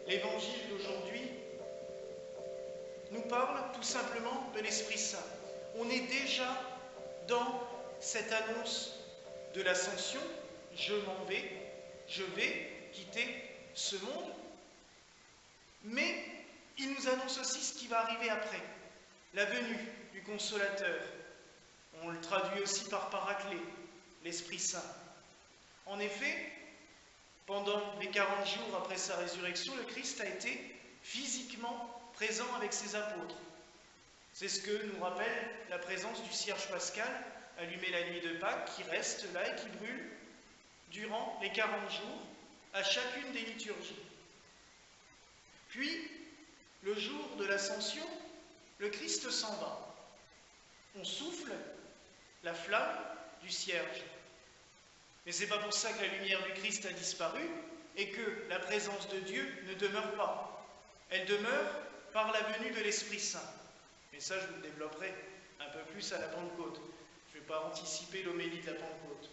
L'évangile d'aujourd'hui nous parle tout simplement de l'Esprit Saint. On est déjà dans cette annonce de l'ascension. Je m'en vais, je vais quitter ce monde. Mais il nous annonce aussi ce qui va arriver après, la venue du Consolateur. On le traduit aussi par Paraclet, l'Esprit Saint. En effet, pendant les 40 jours après sa résurrection, le Christ a été physiquement présent avec ses apôtres. C'est ce que nous rappelle la présence du cierge pascal allumé la nuit de Pâques, qui reste là et qui brûle durant les 40 jours à chacune des liturgies. Puis, le jour de l'Ascension, le Christ s'en va. On souffle la flamme du cierge. Mais ce n'est pas pour ça que la lumière du Christ a disparu et que la présence de Dieu ne demeure pas. Elle demeure par la venue de l'Esprit Saint. Mais ça, je vous le développerai un peu plus à la Pentecôte. Je ne vais pas anticiper l'homélie de la Pentecôte.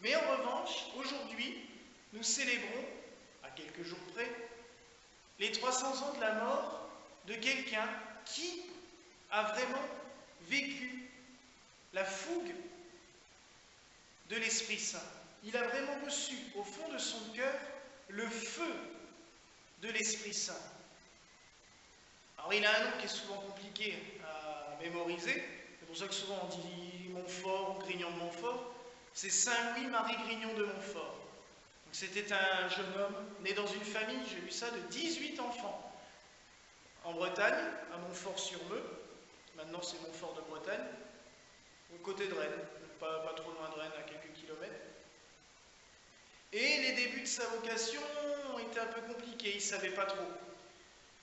Mais en revanche, aujourd'hui, nous célébrons, à quelques jours près, les 300 ans de la mort de quelqu'un qui a vraiment vécu la fougue de l'Esprit Saint. Il a vraiment reçu au fond de son cœur le feu de l'Esprit Saint. Alors il a un nom qui est souvent compliqué à mémoriser, c'est pour ça que souvent on dit Montfort ou Grignon de Montfort. C'est Saint Louis-Marie Grignon de Montfort. C'était un jeune homme né dans une famille, j'ai lu ça, de 18 enfants. En Bretagne, à Montfort-sur-Meux, maintenant c'est Montfort de Bretagne, au côté de Rennes, pas trop loin de Rennes, à quelques kilomètres. Et les débuts de sa vocation ont été un peu compliqués, il ne savait pas trop.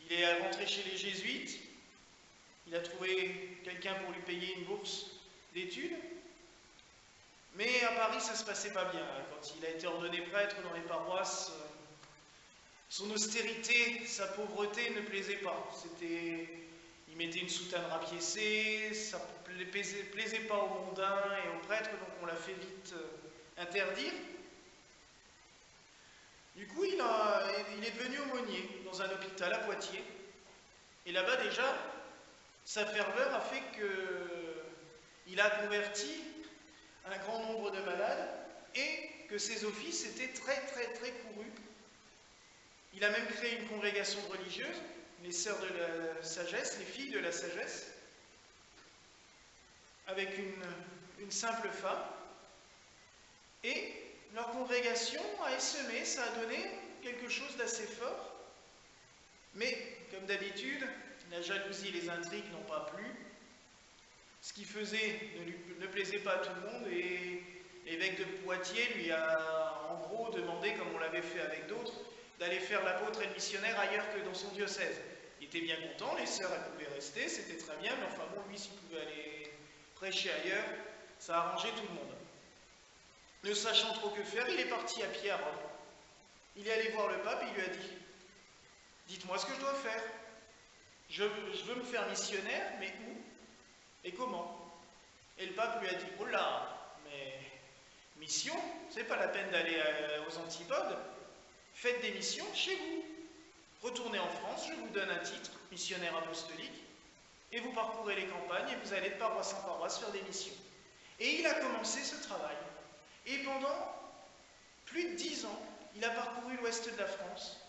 Il est rentré chez les Jésuites, il a trouvé quelqu'un pour lui payer une bourse d'études, mais à Paris ça ne se passait pas bien. Quand il a été ordonné prêtre dans les paroisses, son austérité, sa pauvreté ne plaisait pas. Il mettait une soutane rapiécée, ça ne plaisait pas aux mondains et aux prêtres, donc on l'a fait vite interdire. Du coup, il est devenu aumônier dans un hôpital à Poitiers. Et là-bas, déjà, sa ferveur a fait qu'il a converti un grand nombre de malades et que ses offices étaient très courus. Il a même créé une congrégation religieuse, les sœurs de la sagesse, les filles de la sagesse, avec une simple femme. Et leur congrégation a essaimé, ça a donné quelque chose d'assez fort. Mais, comme d'habitude, la jalousie et les intrigues n'ont pas plu. Ce qu'il faisait ne plaisait pas à tout le monde et l'évêque de Poitiers lui a en gros demandé, comme on l'avait fait avec d'autres, d'aller faire l'apôtre et le missionnaire ailleurs que dans son diocèse. Il était bien content, les sœurs elles pouvaient rester, c'était très bien, mais enfin bon, lui s'il pouvait aller prêcher ailleurs, ça arrangeait tout le monde. Ne sachant trop que faire, il est parti à pied à Rome. Il est allé voir le pape et il lui a dit « Dites-moi ce que je dois faire. Je veux me faire missionnaire, mais où et comment ?» Et le pape lui a dit « Oh là, mais mission, c'est pas la peine d'aller aux antipodes. Faites des missions chez vous. Retournez en France, je vous donne un titre, missionnaire apostolique, et vous parcourez les campagnes et vous allez de paroisse en paroisse faire des missions. » Et il a commencé ce travail. Et pendant plus de 10 ans, il a parcouru l'ouest de la France,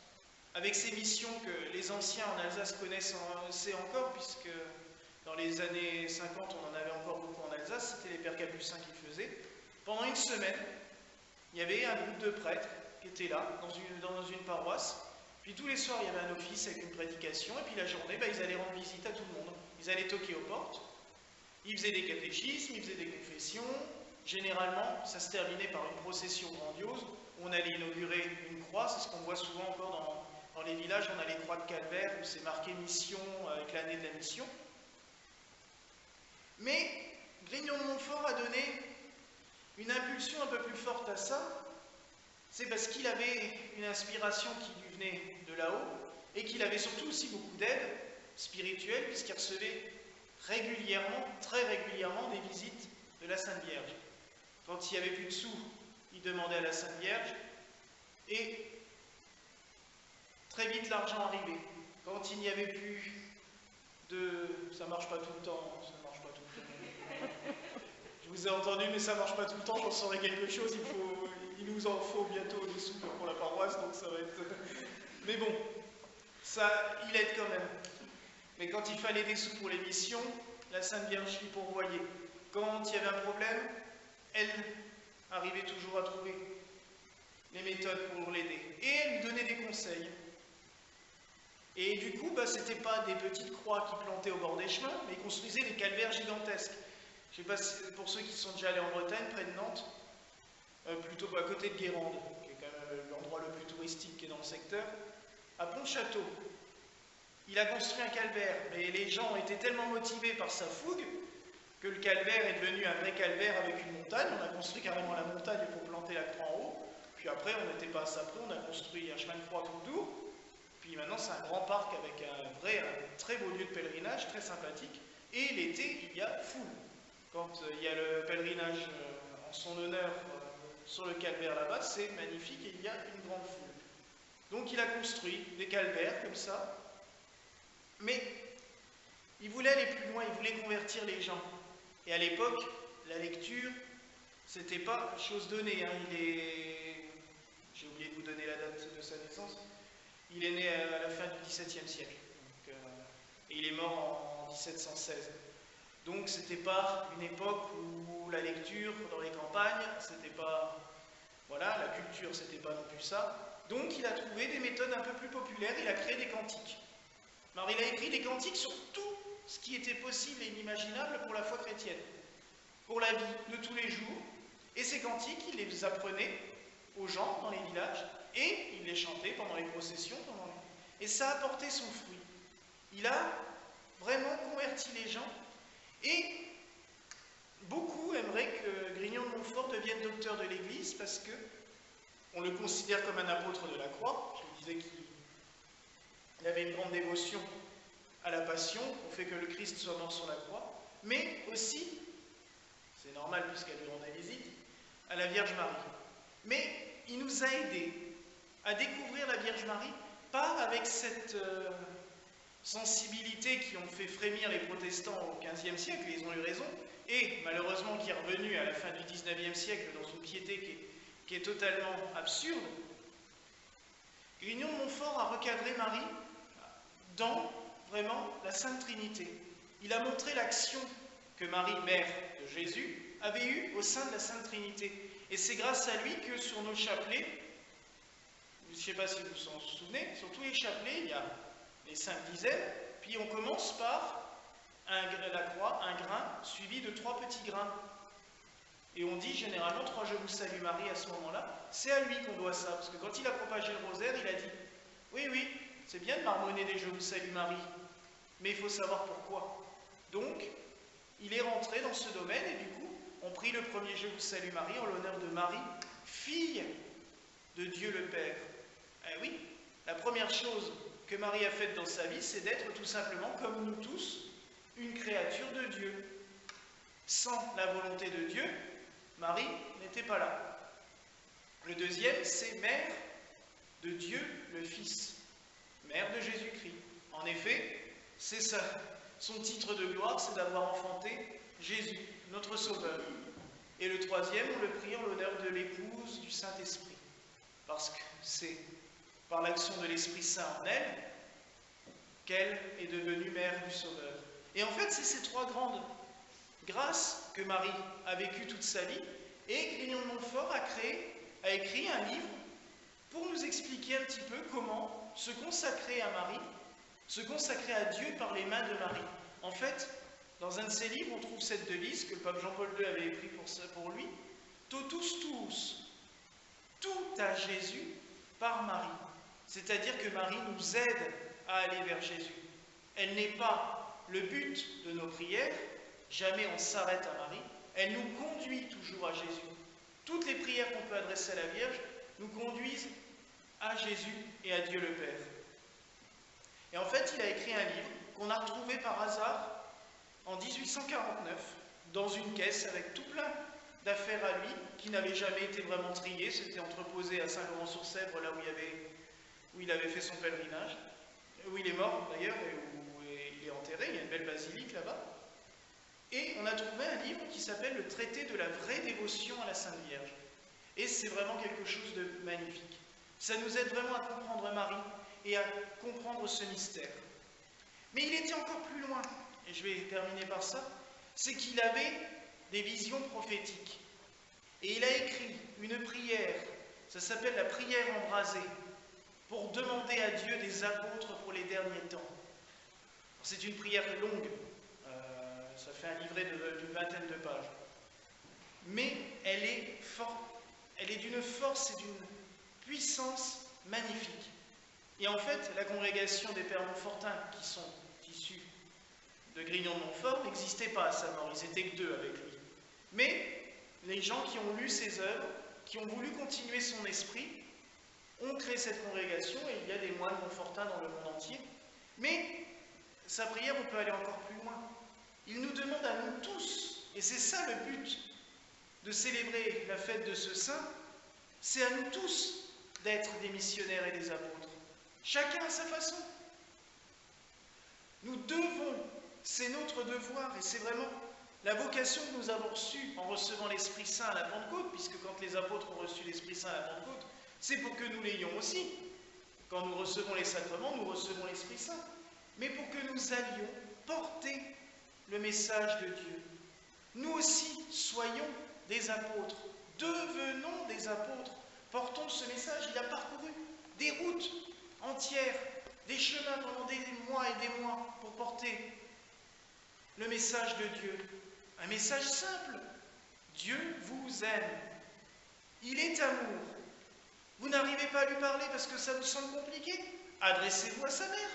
avec ces missions que les anciens en Alsace connaissaient encore, puisque dans les années 50, on en avait encore beaucoup en Alsace, c'était les pères capucins qui le faisaient. Pendant une semaine, il y avait un groupe de prêtres qui étaient là, dans une paroisse. Puis tous les soirs, il y avait un office avec une prédication, et puis la journée, ils allaient rendre visite à tout le monde. Ils allaient toquer aux portes, ils faisaient des catéchismes, ils faisaient des confessions. Généralement, ça se terminait par une procession grandiose, où on allait inaugurer une croix, c'est ce qu'on voit souvent encore dans les villages, on a les croix de calvaire, où c'est marqué mission, avec l'année de la mission. Mais Grignon de Montfort a donné une impulsion un peu plus forte à ça, c'est parce qu'il avait une inspiration qui lui venait de là-haut, et qu'il avait surtout aussi beaucoup d'aide spirituelle, puisqu'il recevait régulièrement, très régulièrement, des visites de la Sainte Vierge. Quand il n'y avait plus de sous, il demandait à la Sainte Vierge, et très vite l'argent arrivait. Quand il n'y avait plus de... Ça marche pas tout le temps, ça marche pas tout le temps. Je vous ai entendu, mais ça marche pas tout le temps, j'en saurai quelque chose, il nous en faut bientôt des sous pour la paroisse, donc ça va être... Mais bon, ça, il aide quand même. Mais quand il fallait des sous pour les missions, la Sainte Vierge lui pourvoyait. Quand il y avait un problème, elle arrivait toujours à trouver les méthodes pour l'aider. Et elle lui donnait des conseils. Et du coup, c'était pas des petites croix qui plantaient au bord des chemins, mais ils construisaient des calvaires gigantesques. Je ne sais pas si, pour ceux qui sont déjà allés en Bretagne, près de Nantes, plutôt à côté de Guérande, qui est quand même l'endroit le plus touristique qui est dans le secteur, à Pontchâteau. Il a construit un calvaire, mais les gens étaient tellement motivés par sa fougue que le calvaire est devenu un vrai calvaire avec une montagne. On a construit carrément la montagne pour planter la croix en haut. Puis après, on n'était pas à ça près, on a construit un chemin de croix tout autour. Puis maintenant, c'est un grand parc avec un très beau lieu de pèlerinage, très sympathique. Et l'été, il y a foule. Quand il y a le pèlerinage en son honneur sur le calvaire là-bas, c'est magnifique et il y a une grande foule. Donc il a construit des calvaires comme ça. Mais il voulait aller plus loin, il voulait convertir les gens. Et à l'époque, la lecture, c'était pas chose donnée. Hein. J'ai oublié de vous donner la date de sa naissance. Il est né à la fin du XVIIe siècle. Donc, et il est mort en 1716. Donc c'était pas une époque où la lecture dans les campagnes, c'était pas... Voilà, la culture, c'était pas non plus ça. Donc il a trouvé des méthodes un peu plus populaires, il a créé des cantiques. Alors il a écrit des cantiques sur tout ce qui était possible et inimaginable pour la foi chrétienne, pour la vie de tous les jours. Et ces cantiques, il les apprenait aux gens dans les villages et il les chantait pendant les processions. Et ça a porté son fruit. Il a vraiment converti les gens et beaucoup aimeraient que Grignion de Montfort devienne docteur de l'Église parce que on le considère comme un apôtre de la croix. Je vous disais qu'il avait une grande dévotion à la passion, au fait que le Christ soit mort sur la croix, mais aussi, c'est normal puisqu'elle lui rendait visite, à la Vierge Marie. Mais il nous a aidés à découvrir la Vierge Marie, pas avec cette sensibilité qui ont fait frémir les protestants au XVe siècle, et ils ont eu raison, et malheureusement qui est revenu à la fin du XIXe siècle dans une piété qui est totalement absurde. Grignion de Montfort a recadré Marie dans vraiment la Sainte Trinité. Il a montré l'action que Marie, mère de Jésus, avait eue au sein de la Sainte Trinité. Et c'est grâce à lui que sur nos chapelets, je ne sais pas si vous vous en souvenez, sur tous les chapelets, il y a les 5 dizaines, puis on commence par la croix, un grain, suivi de 3 petits grains. Et on dit généralement 3 Je vous salue Marie à ce moment-là. C'est à lui qu'on doit ça, parce que quand il a propagé le rosaire, il a dit « Oui, oui, c'est bien de marmonner des Je vous salue Marie, mais il faut savoir pourquoi. » Donc, il est rentré dans ce domaine et du coup, on prie le premier Je vous salue Marie en l'honneur de Marie, fille de Dieu le Père. Eh oui, la première chose que Marie a faite dans sa vie, c'est d'être tout simplement, comme nous tous, une créature de Dieu. Sans la volonté de Dieu, Marie n'était pas là. Le deuxième, c'est mère de Dieu le Fils, mère de Jésus-Christ. En effet, c'est ça. Son titre de gloire, c'est d'avoir enfanté Jésus, notre Sauveur. Et le troisième, on le prie en l'honneur de l'épouse du Saint-Esprit. Parce que c'est par l'action de l'Esprit Saint en elle qu'elle est devenue mère du Sauveur. Et en fait, c'est ces 3 grandes grâces que Marie a vécues toute sa vie. Et Grignion de Montfort a écrit un livre pour nous expliquer un petit peu comment se consacrer à Marie, se consacrer à Dieu par les mains de Marie. En fait, dans un de ses livres, on trouve cette devise que le pape Jean-Paul II avait écrit pour lui, « Totus tuus », tout à Jésus par Marie. C'est-à-dire que Marie nous aide à aller vers Jésus. Elle n'est pas le but de nos prières, jamais on s'arrête à Marie, elle nous conduit toujours à Jésus. Toutes les prières qu'on peut adresser à la Vierge nous conduisent à Jésus et à Dieu le Père. Et en fait, il a écrit un livre qu'on a retrouvé par hasard en 1849 dans une caisse avec tout plein d'affaires à lui qui n'avaient jamais été vraiment triées. C'était entreposé à Saint-Laurent-sur-Sèvre, là où il y avait où il avait fait son pèlerinage, où il est mort d'ailleurs, et où il est enterré, il y a une belle basilique là-bas. Et on a trouvé un livre qui s'appelle Le traité de la vraie dévotion à la Sainte Vierge. Et c'est vraiment quelque chose de magnifique. Ça nous aide vraiment à comprendre Marie et à comprendre ce mystère. Mais il était encore plus loin, et je vais terminer par ça, c'est qu'il avait des visions prophétiques. Et il a écrit une prière, ça s'appelle la prière embrasée, pour demander à Dieu des apôtres pour les derniers temps. C'est une prière longue, ça fait un livret d'une vingtaine de pages. Mais elle est forte, elle est d'une force et d'une puissance magnifique. Et en fait, la congrégation des Pères Montfortins, qui sont issus de Grignon de Montfort, n'existait pas à sa mort, ils étaient que deux avec lui. Mais les gens qui ont lu ses œuvres, qui ont voulu continuer son esprit, ont créé cette congrégation, et il y a des moines Montfortins dans le monde entier. Mais sa prière, on peut aller encore plus loin. Il nous demande à nous tous, et c'est ça le but de célébrer la fête de ce saint, c'est à nous tous d'être des missionnaires et des apôtres. Chacun à sa façon. Nous devons, c'est notre devoir, et c'est vraiment la vocation que nous avons reçue en recevant l'Esprit Saint à la Pentecôte, puisque quand les apôtres ont reçu l'Esprit Saint à la Pentecôte, c'est pour que nous l'ayons aussi. Quand nous recevons les sacrements, nous recevons l'Esprit Saint. Mais pour que nous allions porter le message de Dieu. Nous aussi, soyons des apôtres. Devenons des apôtres. Portons ce message. Il a parcouru des routes entières, des chemins pendant des mois et des mois pour porter le message de Dieu. Un message simple. Dieu vous aime. Il est amour. Vous n'arrivez pas à lui parler parce que ça vous semble compliqué? Adressez-vous à sa mère.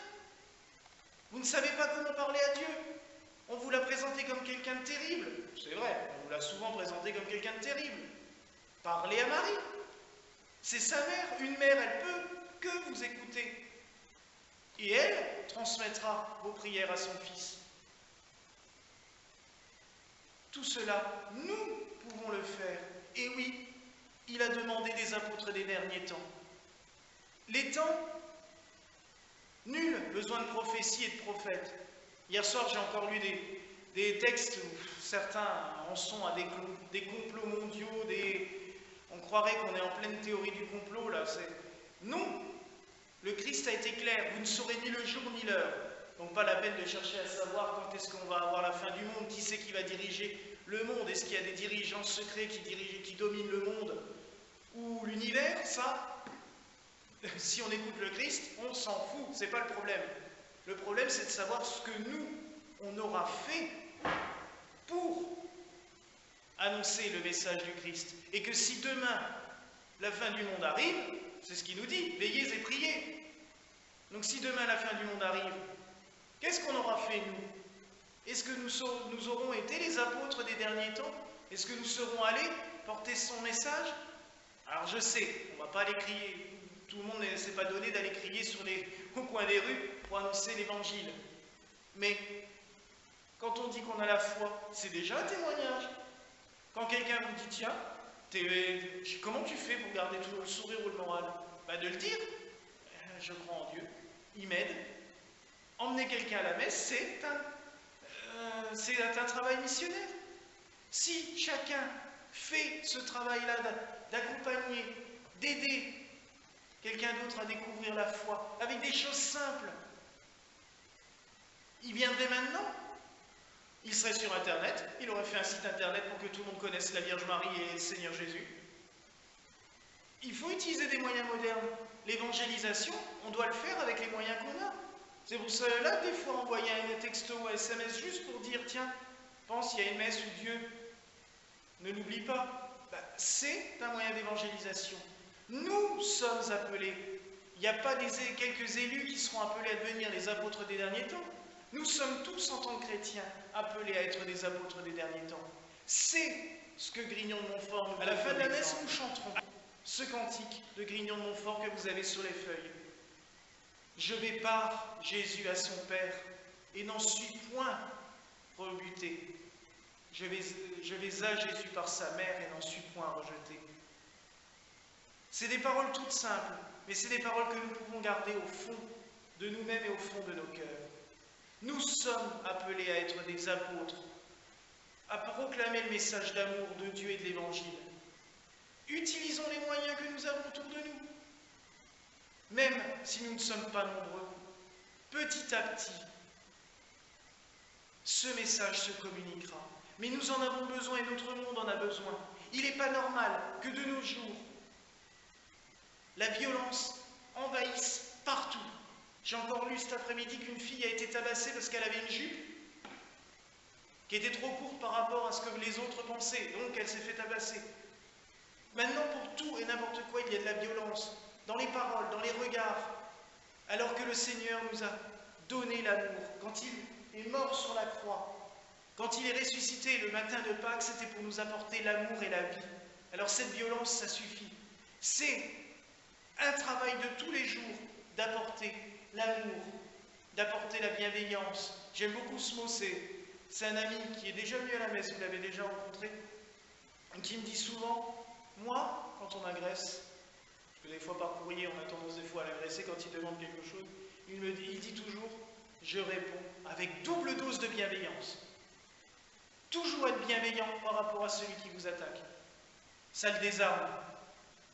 Vous ne savez pas comment parler à Dieu. On vous l'a présenté comme quelqu'un de terrible. C'est vrai, on vous l'a souvent présenté comme quelqu'un de terrible. Parlez à Marie. C'est sa mère. Une mère, elle peut que vous écouter. Et elle transmettra vos prières à son fils. Tout cela, nous pouvons le faire. Et oui, il a demandé des apôtres des derniers temps. Les temps, nul besoin de prophétie et de prophète. Hier soir, j'ai encore lu des textes où certains en sont à des complots mondiaux, on croirait qu'on est en pleine théorie du complot, là. Non, le Christ a été clair, vous ne saurez ni le jour ni l'heure. Donc pas la peine de chercher à savoir quand est-ce qu'on va avoir la fin du monde, qui c'est qui va diriger le monde, est-ce qu'il y a des dirigeants secrets qui dominent le monde ou l'univers, ça, si on écoute le Christ, on s'en fout, c'est pas le problème. Le problème, c'est de savoir ce que nous, on aura fait pour annoncer le message du Christ. Et que si demain, la fin du monde arrive, c'est ce qu'il nous dit, veillez et priez. Donc si demain la fin du monde arrive, qu'est-ce qu'on aura fait, nous? Est-ce que nous aurons été les apôtres des derniers temps? Est-ce que nous serons allés porter son message? Alors je sais, on ne va pas aller crier, tout le monde ne s'est pas donné d'aller crier au coin des rues pour annoncer l'évangile. Mais quand on dit qu'on a la foi, c'est déjà un témoignage. Quand quelqu'un vous dit, tiens, comment tu fais pour garder toujours le sourire ou le moral? Bah de le dire, je crois en Dieu, il m'aide. Emmener quelqu'un à la messe, c'est un travail missionnaire. Si chacun fait ce travail-là d'accompagner, d'aider quelqu'un d'autre à découvrir la foi, avec des choses simples, il viendrait maintenant, il serait sur Internet, il aurait fait un site Internet pour que tout le monde connaisse la Vierge Marie et le Seigneur Jésus. Il faut utiliser des moyens modernes. L'évangélisation, on doit le faire avec les moyens qu'on a. C'est pour cela que des fois envoyer un texto ou un SMS juste pour dire, tiens, pense, il y a une messe où Dieu ne l'oublie pas. Ben, c'est un moyen d'évangélisation. Nous sommes appelés. Il n'y a pas quelques élus qui seront appelés à devenir les apôtres des derniers temps. Nous sommes tous, en tant que chrétiens, appelés à être des apôtres des derniers temps. C'est ce que Grignon de Montfort nous dit. À la fin de la messe, nous chanterons ce cantique de Grignon de Montfort que vous avez sur les feuilles. Je vais par Jésus à son Père et n'en suis point rebuté. Je vais à Jésus par sa mère et n'en suis point rejeté. C'est des paroles toutes simples, mais c'est des paroles que nous pouvons garder au fond de nous-mêmes et au fond de nos cœurs. Nous sommes appelés à être des apôtres, à proclamer le message d'amour de Dieu et de l'Évangile. Utilisons les moyens que nous avons autour de nous, même si nous ne sommes pas nombreux. Petit à petit, ce message se communiquera. Mais nous en avons besoin et notre monde en a besoin. Il n'est pas normal que de nos jours, la violence envahisse partout. J'ai encore lu cet après-midi qu'une fille a été tabassée parce qu'elle avait une jupe qui était trop courte par rapport à ce que les autres pensaient. Donc elle s'est fait tabasser. Maintenant, pour tout et n'importe quoi, il y a de la violence, dans les paroles, dans les regards, alors que le Seigneur nous a donné l'amour. Quand il est mort sur la croix, quand il est ressuscité le matin de Pâques, c'était pour nous apporter l'amour et la vie. Alors cette violence, ça suffit. C'est un travail de tous les jours d'apporter l'amour, d'apporter la bienveillance. J'aime beaucoup ce mot, c'est un ami qui est déjà venu à la messe, vous l'avez déjà rencontré, qui me dit souvent, moi, quand on m'agresse, parce que des fois par courrier, on a tendance des fois à l'agresser quand il demande quelque chose, il dit toujours, je réponds avec double dose de bienveillance. Toujours être bienveillant par rapport à celui qui vous attaque. Ça le désarme.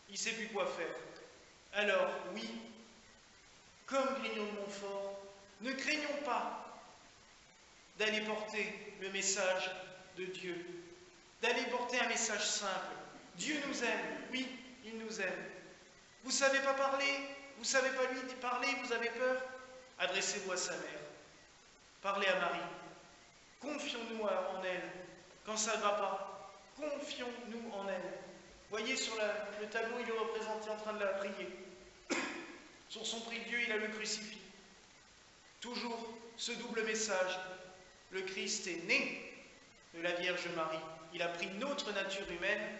Il ne sait plus quoi faire. Alors, oui, comme Grignon de Montfort, ne craignons pas d'aller porter le message de Dieu, d'aller porter un message simple. Dieu nous aime, oui, il nous aime. Vous ne savez pas parler, vous ne savez pas lui parler, vous avez peur, adressez-vous à sa mère. Parlez à Marie. Confions-nous en elle. Quand ça ne va pas, confions-nous en elle. Voyez, sur le tableau, il est représenté en train de la prier. Sur son prie-Dieu, il a le crucifix. Toujours ce double message. Le Christ est né de la Vierge Marie. Il a pris notre nature humaine,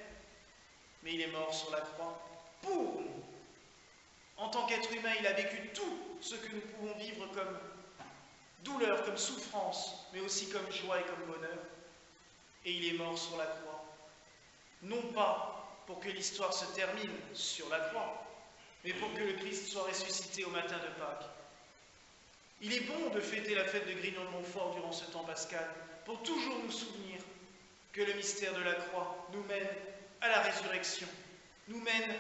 mais il est mort sur la croix pour nous. En tant qu'être humain, il a vécu tout ce que nous pouvons vivre comme douleur, comme souffrance, mais aussi comme joie et comme bonheur. Et il est mort sur la croix. Non pas pour que l'histoire se termine sur la croix, mais pour que le Christ soit ressuscité au matin de Pâques. Il est bon de fêter la fête de Grignon de Montfort durant ce temps pascal, pour toujours nous souvenir que le mystère de la croix nous mène à la résurrection, nous mène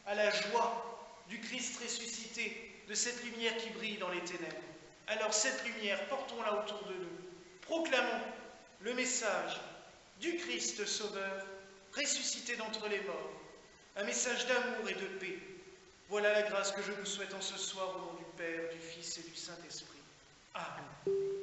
à la joie du Christ ressuscité, de cette lumière qui brille dans les ténèbres. Alors cette lumière, portons-la autour de nous. Proclamons le message du Christ Sauveur, ressuscité d'entre les morts. Un message d'amour et de paix. Voilà la grâce que je vous souhaite en ce soir au nom du Père, du Fils et du Saint-Esprit. Amen.